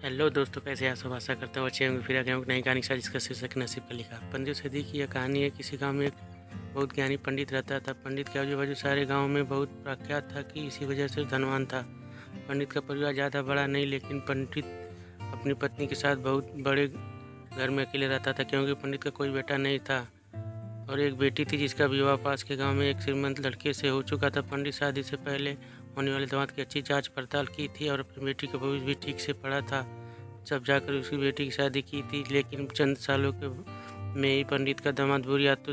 Hello दोस्तों, कैसे हैं आप सब। आशा करता हूँ अच्छे होंगे। फिर आ गया हूँ एक नई कहानी के साथ, जिसका शीर्षक नसीब का लिखा। 15 सदी की यह कहानी है। किसी गांव में एक बहुत ज्ञानी पंडित रहता था। पंडित के आजू बाजू सारे गांव में बहुत प्रख्यात था कि इसी वजह से धनवान था। पंडित का परिवार ज़्यादा बड़ा नहीं, लेकिन पंडित अपनी पत्नी के साथ बहुत बड़े घर में अकेले रहता था, क्योंकि पंडित का कोई बेटा नहीं था और एक बेटी थी, जिसका विवाह पास के गाँव में एक श्रीमंत लड़के से हो चुका था। पंडित शादी से पहले होने वाले दामाद की अच्छी जांच पड़ताल की थी और अपनी बेटी का भविष्य भी ठीक से पढ़ा था, जब जाकर उसकी बेटी की शादी की थी। लेकिन चंद सालों के में ही पंडित का दामाद बुरी आदतों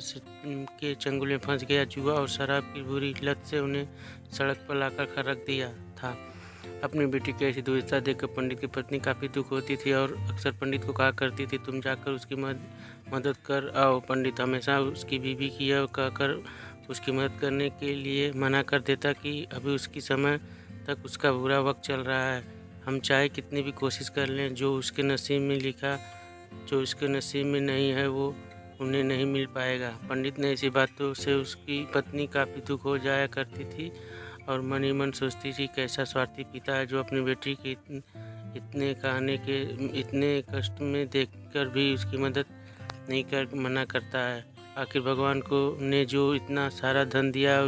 के चंगुल में फंस गया। जुआ और शराब की बुरी लत से उन्हें सड़क पर लाकर खड़ा रख दिया था। अपनी बेटी की ऐसी दुर्दशा देखकर पंडित की पत्नी काफ़ी दुख होती थी और अक्सर पंडित को कहा करती थी, तुम जाकर उसकी मदद कर आओ। पंडित हमेशा उसकी बीवी की यह कहकर उसकी मदद करने के लिए मना कर देता कि अभी उसकी समय तक उसका बुरा वक्त चल रहा है। हम चाहे कितनी भी कोशिश कर लें, जो उसके नसीब में लिखा, जो उसके नसीब में नहीं है, वो उन्हें नहीं मिल पाएगा। पंडित ने ऐसी बातों से उसकी पत्नी काफ़ी दुख हो जाया करती थी और मन ही मन सोचती थी, कैसा स्वार्थी पिता है जो अपनी बेटी के इतने कष्ट में देखकर भी उसकी मदद नहीं कर मना करता है। आखिर भगवान को ने जो इतना सारा धन दिया है,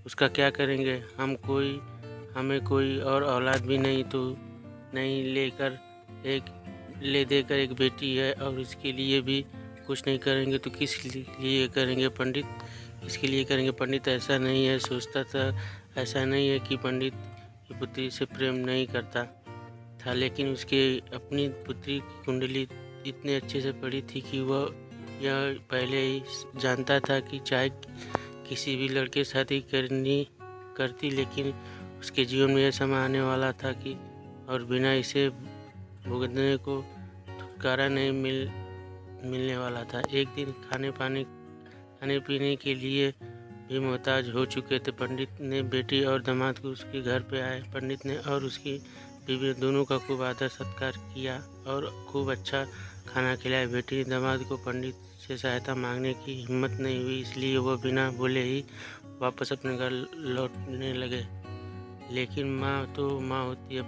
उसका क्या करेंगे। हमें कोई और औलाद भी नहीं ले देकर एक बेटी है और इसके लिए भी कुछ नहीं करेंगे तो किस लिए करेंगे पंडित। इसके लिए करेंगे पंडित। ऐसा नहीं है, सोचता था। ऐसा नहीं है कि पंडित की पुत्री से प्रेम नहीं करता था, लेकिन उसके अपनी पुत्री की कुंडली इतने अच्छे से पड़ी थी कि वह यह पहले ही जानता था कि चाहे किसी भी लड़के से शादी करती, लेकिन उसके जीवन में यह समय आने वाला था कि और बिना इसे भुगतने को छुटकारा नहीं मिलने वाला था। एक दिन खाने पीने के लिए भी मोहताज हो चुके थे। पंडित ने बेटी और दामाद को उसके घर पे आए। पंडित ने और उसकी बीवी दोनों का खूब आदर सत्कार किया और खूब अच्छा खाना खिलाया। बेटी ने दामाद को पंडित से सहायता मांगने की हिम्मत नहीं हुई, इसलिए वह बिना बोले ही वापस अपने घर लौटने लगे। लेकिन माँ तो माँ होती है।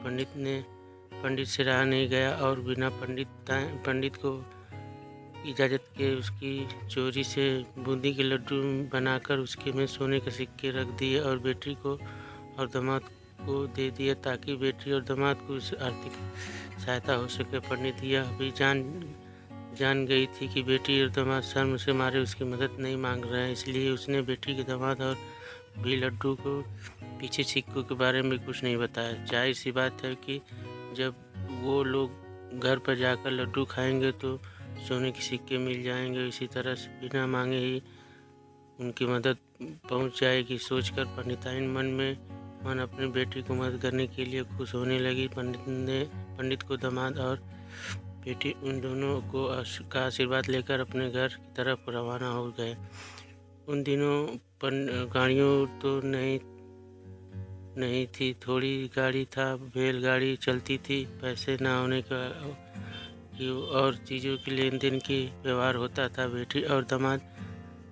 पंडित से रहा नहीं गया और बिना पंडित को इजाज़त के उसकी चोरी से बूंदी के लड्डू बनाकर उसके में सोने के सिक्के रख दिए और बेटी को और दामाद को दे दिया, ताकि बेटी और दामाद को आर्थिक सहायता हो सके। पंडित यह भी जान गई थी कि बेटी और दामाद शर्म से मारे उसकी मदद नहीं मांग रहे हैं, इसलिए उसने बेटी के दामाद और भी लड्डू को पीछे सिक्कों के बारे में कुछ नहीं बताया। जाहिर सी बात है कि जब वो लोग घर पर जाकर लड्डू खाएंगे तो सोने के सिक्के मिल जाएंगे। इसी तरह से बिना मांगे ही उनकी मदद पहुंच जाएगी। सोचकर पंडिताइन मन अपनी बेटी को मदद करने के लिए खुश होने लगी। पंडित को दामाद और बेटी उन दोनों का आशीर्वाद लेकर अपने घर की तरफ रवाना हो गए। उन दिनों गाड़ियों तो नहीं थी, थोड़ी गाड़ी था, बैलगाड़ी चलती थी। पैसे ना होने का और चीज़ों के लेन देन की व्यवहार होता था। बेटी और दामाद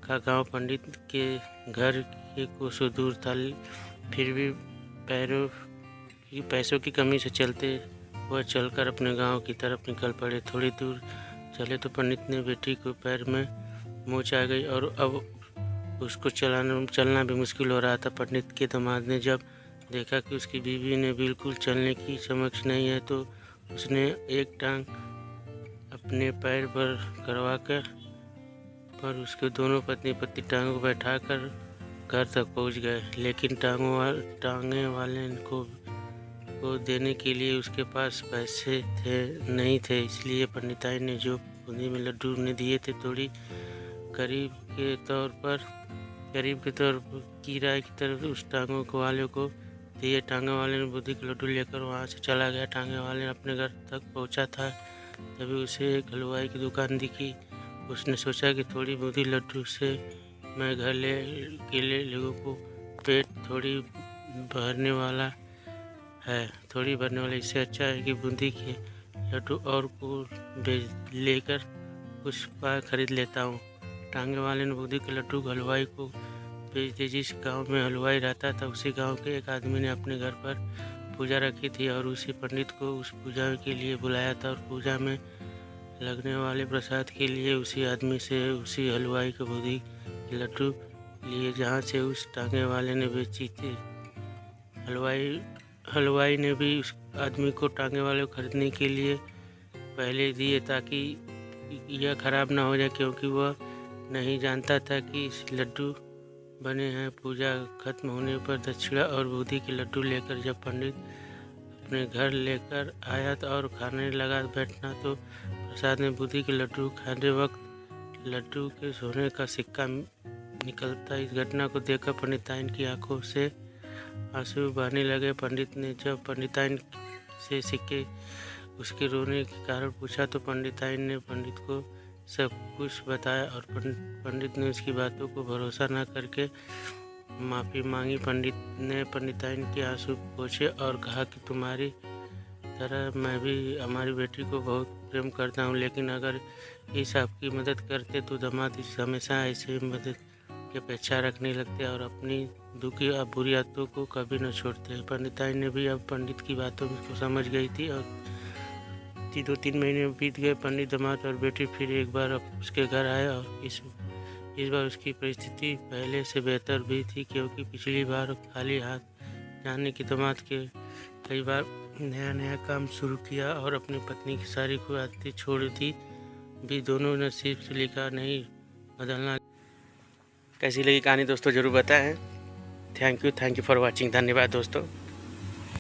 का गांव पंडित के घर के कोसों दूर था, फिर भी पैसों की कमी से चलते वह चलकर अपने गांव की तरफ निकल पड़े। थोड़ी दूर चले तो पंडित ने बेटी को पैर में मोच आ गई और अब उसको चलना भी मुश्किल हो रहा था। पंडित के दामाद ने जब देखा कि उसकी बीवी ने बिल्कुल चलने की समक्ष नहीं है, तो उसने एक टांग अपने पैर पर पर उसके दोनों पत्नी टांगों को बैठाकर घर तक पहुंच गए। लेकिन टांगे वाले को देने के लिए उसके पास पैसे नहीं थे, इसलिए पंडिताई ने जो बूंदी में लड्डू ने दिए थे, थोड़ी करीब के तौर पर किराए की तरफ उस टांगों वाले को दिए। टांगे वाले ने बूंदी के लड्डू लेकर वहाँ से चला गया। टांगे वाले अपने घर तक पहुँचा था, तभी उसे एक हलवाई की दुकान दिखी। उसने सोचा कि थोड़ी बूंदी लड्डू से मैं घर के लोगों को पेट थोड़ी भरने वाला इससे अच्छा है कि बूंदी के लड्डू और को लेकर कुछ पा खरीद लेता हूँ। टांगे वाले ने बूंदी के लड्डू हलवाई को भेज दिए। जिस गांव में हलवाई रहता था, उसी गांव के एक आदमी ने अपने घर पर पूजा रखी थी और उसी पंडित को उस पूजा के लिए बुलाया था और पूजा में लगने वाले प्रसाद के लिए उसी आदमी से उसी हलवाई को बूंदी के लड्डू लिए जहाँ से उस टांगे वाले ने बेची थी। हलवाई ने भी उस आदमी को टांगे वाले को खरीदने के लिए पहले दिए ताकि यह खराब ना हो जाए, क्योंकि वह नहीं जानता था कि इस लड्डू बने हैं। पूजा खत्म होने पर दक्षिणा और बूंदी के लड्डू लेकर जब पंडित अपने घर लेकर आया और खाने लगा बैठना, तो प्रसाद में बूंदी के लड्डू खाने वक्त लड्डू के सोने का सिक्का निकलता। इस घटना को देखकर पंडिताइन की आंखों से आंसू बहने लगे। पंडित ने जब पंडिताइन से सिक्के उसके रोने के कारण पूछा तो पंडिताइन ने पंडित को सब कुछ बताया और पंडित ने उसकी बातों को भरोसा न करके माफ़ी मांगी। पंडित ने पंडिताइन के आंसू पोंछे और कहा कि तुम्हारी तरह मैं भी हमारी बेटी को बहुत प्रेम करता हूँ, लेकिन अगर इस आपकी मदद करते तो दामाद हमेशा ऐसे मदद की अपेक्षा रखने लगते और अपनी दुखी और बुरी आदतों को कभी न छोड़ते। पंडिताइन ने भी अब पंडित की बातों को समझ गई थी और 2-3 महीने बीत गए। पंडित, दामाद और बेटी फिर एक बार उसके घर आए और इस बार उसकी परिस्थिति पहले से बेहतर भी थी, क्योंकि पिछली बार खाली हाथ जाने की दामाद के कई बार नया काम शुरू किया और अपनी पत्नी की सारी को आदतें छोड़ दी भी। दोनों नसीब से लिखा नहीं बदलना। कैसी लगी कहानी दोस्तों ज़रूर बताएं। Thank you for watching. धन्यवाद दोस्तों।